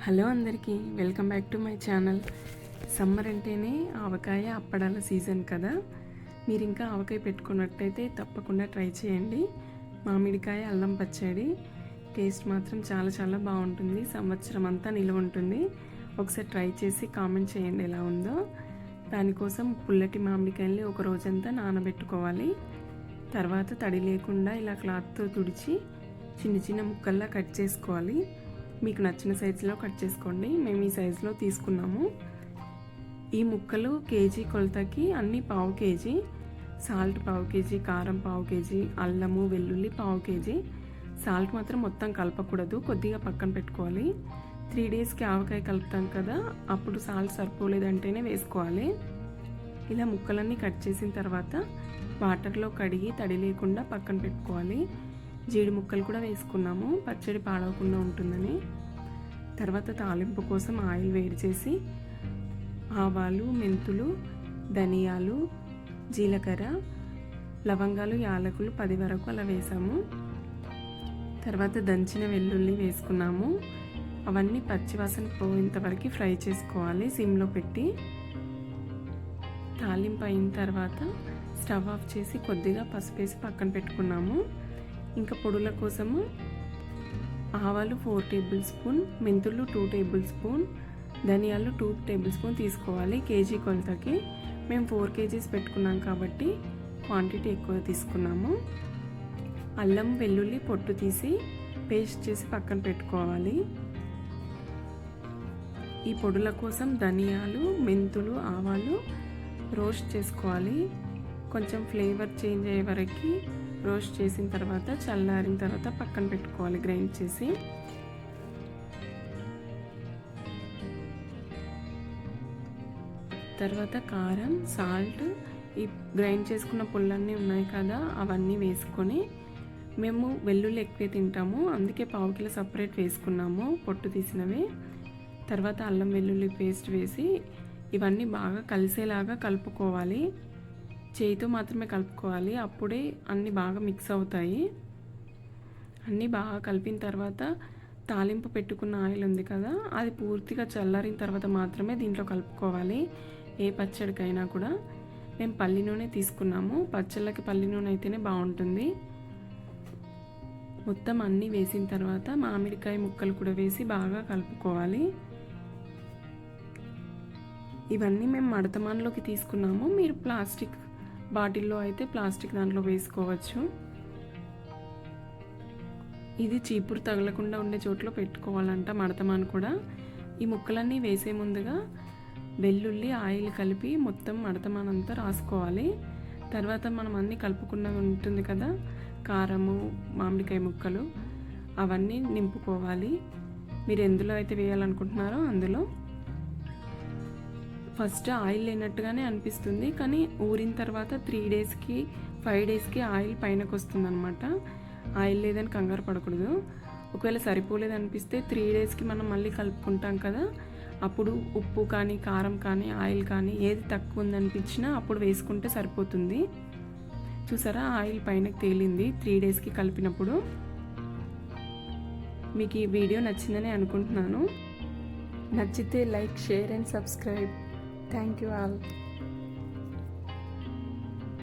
Hello అందరికీ welcome back to my channel. Summer అంటేనే ఆవకాయ అప్పడాల season కదా. మీరు ఇంకా ఆవకాయ పెట్టుకున్నట్టయితే తప్పకుండా ట్రై చేయండి. మామిడికాయ అల్లం పచ్చడి టేస్ట్ మాత్రం చాలా చాలా బాగుంటుంది. సంవత్సరం అంతా నిల్వ ఉంటుంది. ఒకసారి ట్రై చేసి కామెంట్ చేయండి ఎలా ఉందో. దానికోసం పుల్లటి మామిడికాయల్ని ఒక రోజంతా నానబెట్టుకోవాలి. తర్వాత తడి లేకుండా ఇలా క్లాత్తో తుడిచి చిన్న చిన్న ముక్కల్లా కట్ చేసుకోవాలి. మీకు నచ్చిన సైజులో కట్ చేసుకోండి. మేము ఈ సైజులో తీసుకున్నాము. ఈ ముక్కలు కేజీ కొలతకి అన్నీ పావు కేజీ, సాల్ట్ పావు కేజీ, కారం పావు కేజీ, అల్లము వెల్లుల్లి పావు కేజీ. సాల్ట్ మాత్రం మొత్తం కలపకూడదు, కొద్దిగా పక్కన పెట్టుకోవాలి. 3 డేస్కి ఆవకాయ కలుపుతాం కదా, అప్పుడు సాల్ట్ సరిపోలేదంటేనే వేసుకోవాలి. ఇలా ముక్కలన్నీ కట్ చేసిన తర్వాత వాటర్లో కడిగి తడి లేకుండా పక్కన పెట్టుకోవాలి. జీడి ముక్కలు కూడా వేసుకున్నాము, పచ్చడి పాడవకుండా ఉంటుందని. తర్వాత తాలింపు కోసం ఆయిల్ వేడి చేసి ఆవాలు, మెంతులు, ధనియాలు, జీలకర్ర, లవంగాలు, యాలకులు 10 వరకు అలా వేసాము. తర్వాత దంచిన వెల్లుల్లి వేసుకున్నాము. అవన్నీ పచ్చివాసన పోయేంత వరకు ఫ్రై చేసుకోవాలి సిమ్లో పెట్టి. తాలింపు అయిన తర్వాత స్టవ్ ఆఫ్ చేసి కొద్దిగా పసుపు వేసి పక్కన పెట్టుకున్నాము. ఇంకా పొడుల కోసము ఆవాలు 4 టేబుల్ స్పూన్, మెంతులు 2 టేబుల్ స్పూన్, ధనియాలు 2 టేబుల్ స్పూన్ తీసుకోవాలి కేజీ కొలతకి. మేము 4 కేజీస్ పెట్టుకున్నాం కాబట్టి క్వాంటిటీ ఎక్కువ తీసుకున్నాము. అల్లం వెల్లుల్లి పొట్టు తీసి పేస్ట్ చేసి పక్కన పెట్టుకోవాలి. ఈ పొడుల కోసం ధనియాలు, మెంతులు, ఆవాలు రోస్ట్ చేసుకోవాలి. కొంచెం ఫ్లేవర్ చేంజ్ అయ్యే వరకు రోస్ట్ చేసిన తర్వాత చల్లారిన తర్వాత పక్కన పెట్టుకోవాలి గ్రైండ్ చేసి. తర్వాత కారం, సాల్ట్, ఈ గ్రైండ్ చేసుకున్న పుల్లన్నీ ఉన్నాయి కదా అవన్నీ వేసుకొని, మేము వెల్లుల్లి ఎక్కువ తింటాము అందుకే పావు కిలో సపరేట్ వేసుకున్నాము పొట్టు తీసినవి. తర్వాత అల్లం వెల్లుల్లి పేస్ట్ వేసి ఇవన్నీ బాగా కలిసేలాగా కలుపుకోవాలి. చేయితో మాత్రమే కలుపుకోవాలి, అప్పుడే అన్నీ బాగా మిక్స్ అవుతాయి. అన్నీ బాగా కలిపిన తర్వాత తాలింపు పెట్టుకున్న ఆయిల్ ఉంది కదా, అది పూర్తిగా చల్లారిన తర్వాత మాత్రమే దీంట్లో కలుపుకోవాలి. ఏ పచ్చడికైనా కూడా మేము పల్లి నూనె తీసుకున్నాము. పచ్చళ్ళకి పల్లి నూనె అయితేనే బాగుంటుంది. మొత్తం అన్నీ వేసిన తర్వాత మామిడికాయ ముక్కలు కూడా వేసి బాగా కలుపుకోవాలి. ఇవన్నీ మేము మడతమాన్లోకి తీసుకున్నాము. మీరు ప్లాస్టిక్ బాటిల్లో అయితే ప్లాస్టిక్ దాంట్లో వేసుకోవచ్చు. ఇది చీపురు తగలకుండా ఉండే చోట్లో పెట్టుకోవాలంట మడతమాన్ కూడా. ఈ ముక్కలన్నీ వేసే ముందుగా వెల్లుల్లి ఆయిల్ కలిపి మొత్తం మడతమాన్ అంతా రాసుకోవాలి. తర్వాత మనం అన్నీ కలుపుకున్నది ఉంటుంది కదా, కారము, మామిడికాయ ముక్కలు, అవన్నీ నింపుకోవాలి. మీరు ఎందులో అయితే వేయాలనుకుంటున్నారో అందులో. ఫస్ట్ ఆయిల్ లేనట్టుగానే అనిపిస్తుంది, కానీ ఊరిన తర్వాత 3 డేస్కి 5 డేస్కి ఆయిల్ పైనకు వస్తుంది అనమాట. ఆయిల్ లేదని కంగారు పడకూడదు. ఒకవేళ సరిపోలేదు అనిపిస్తే 3 డేస్కి మనం మళ్ళీ కలుపుకుంటాం కదా, అప్పుడు ఉప్పు కానీ కారం కానీ ఆయిల్ కానీ ఏది తక్కువ ఉందనిపించినా అప్పుడు వేసుకుంటే సరిపోతుంది. చూసారా, ఆయిల్ పైనకి తేలింది 3 డేస్కి కలిపినప్పుడు. మీకు ఈ వీడియో నచ్చిందని అనుకుంటున్నాను. నచ్చితే like, share and subscribe. Thank you all.